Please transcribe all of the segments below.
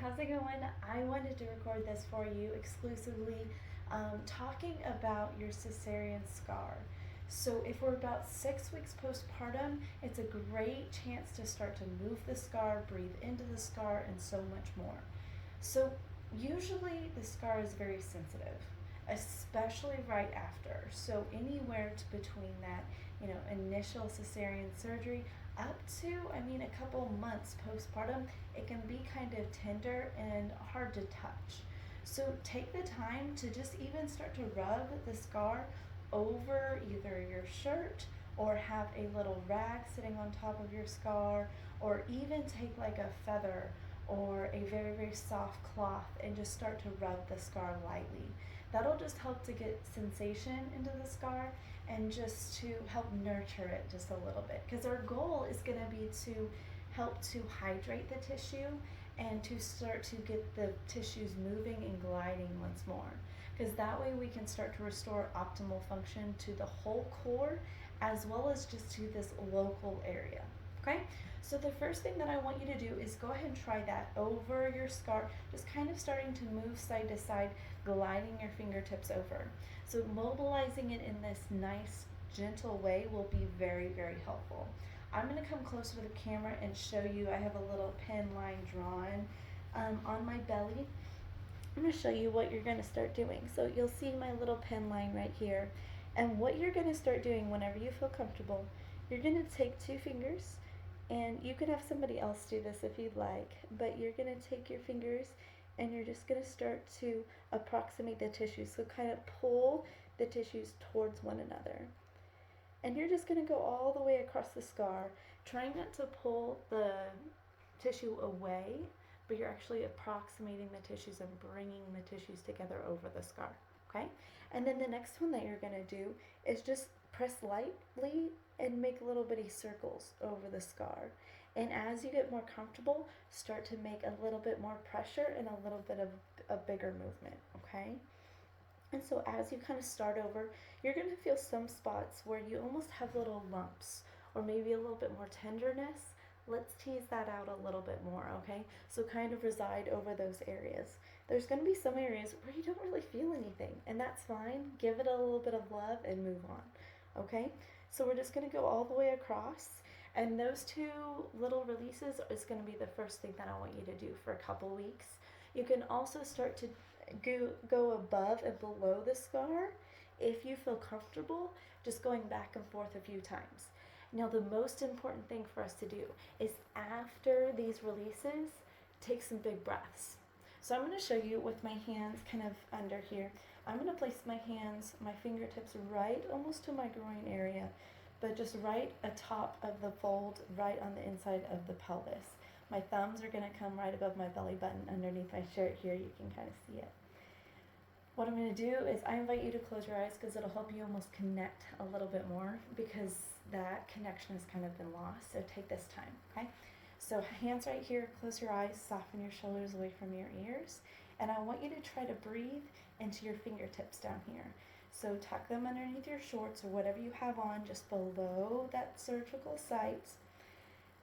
how's it going? I wanted to record this for you exclusively, talking about your cesarean scar. So, if we're about 6 weeks postpartum, it's a great chance to start to move the scar, breathe into the scar, and so much more. So, usually the scar is very sensitive, especially right after. So, anywhere between that, initial cesarean surgery up to, a couple months postpartum, it can be kind of tender and hard to touch. So take the time to just even start to rub the scar over either your shirt or have a little rag sitting on top of your scar, or even take like a feather or a very, very soft cloth and just start to rub the scar lightly. That'll just help to get sensation into the scar and just to help nurture it just a little bit. Because our goal is going to be to help to hydrate the tissue and to start to get the tissues moving and gliding once more. Because that way we can start to restore optimal function to the whole core as well as just to this local area. Okay? So the first thing that I want you to do is go ahead and try that over your scar, just kind of starting to move side to side, gliding your fingertips over. So mobilizing it in this nice, gentle way will be very, very helpful. I'm going to come closer to the camera and show you. I have a little pen line drawn on my belly. I'm going to show you what you're going to start doing. So you'll see my little pen line right here. And what you're going to start doing whenever you feel comfortable, you're going to take 2 fingers, and you could have somebody else do this if you'd like, but you're going to take your fingers and you're just going to start to approximate the tissues. So kind of pull the tissues towards one another. And you're just going to go all the way across the scar, trying not to pull the tissue away, but you're actually approximating the tissues and bringing the tissues together over the scar. Okay? And then the next one that you're going to do is just press lightly and make little bitty circles over the scar. And as you get more comfortable, start to make a little bit more pressure and a little bit of a bigger movement, okay? And so as you kind of start over, you're going to feel some spots where you almost have little lumps or maybe a little bit more tenderness. Let's tease that out a little bit more, okay? So kind of reside over those areas. There's going to be some areas where you don't really feel anything, and that's fine. Give it a little bit of love and move on, okay? So we're just going to go all the way across, and those 2 little releases is going to be the first thing that I want you to do for a couple weeks. You can also start to go above and below the scar if you feel comfortable, just going back and forth a few times. Now the most important thing for us to do is after these releases, take some big breaths. So I'm going to show you with my hands kind of under here. I'm going to place my hands, my fingertips right almost to my groin area, but just right atop of the fold, right on the inside of the pelvis. My thumbs are going to come right above my belly button underneath my shirt here. You can kind of see it. What I'm going to do is I invite you to close your eyes because it'll help you almost connect a little bit more because that connection has kind of been lost. So take this time, okay? So hands right here, close your eyes, soften your shoulders away from your ears. And I want you to try to breathe into your fingertips down here. So tuck them underneath your shorts or whatever you have on just below that cervical site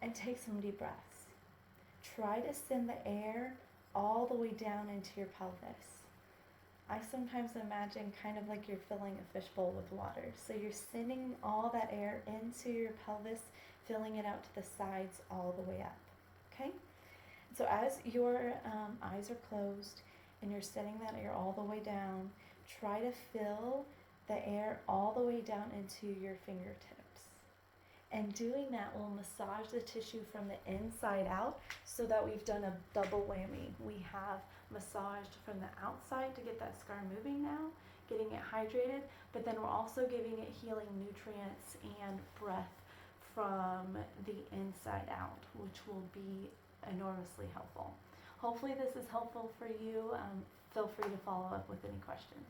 and take some deep breaths. Try to send the air all the way down into your pelvis. I sometimes imagine kind of like you're filling a fishbowl with water. So you're sending all that air into your pelvis, filling it out to the sides all the way up, okay? So as your eyes are closed and you're sending that air all the way down, try to fill the air all the way down into your fingertips. And doing that will massage the tissue from the inside out so that we've done a double whammy. We have massaged from the outside to get that scar moving now, getting it hydrated, but then we're also giving it healing nutrients and breath from the inside out, which will be enormously helpful. Hopefully this is helpful for you. Feel free to follow up with any questions.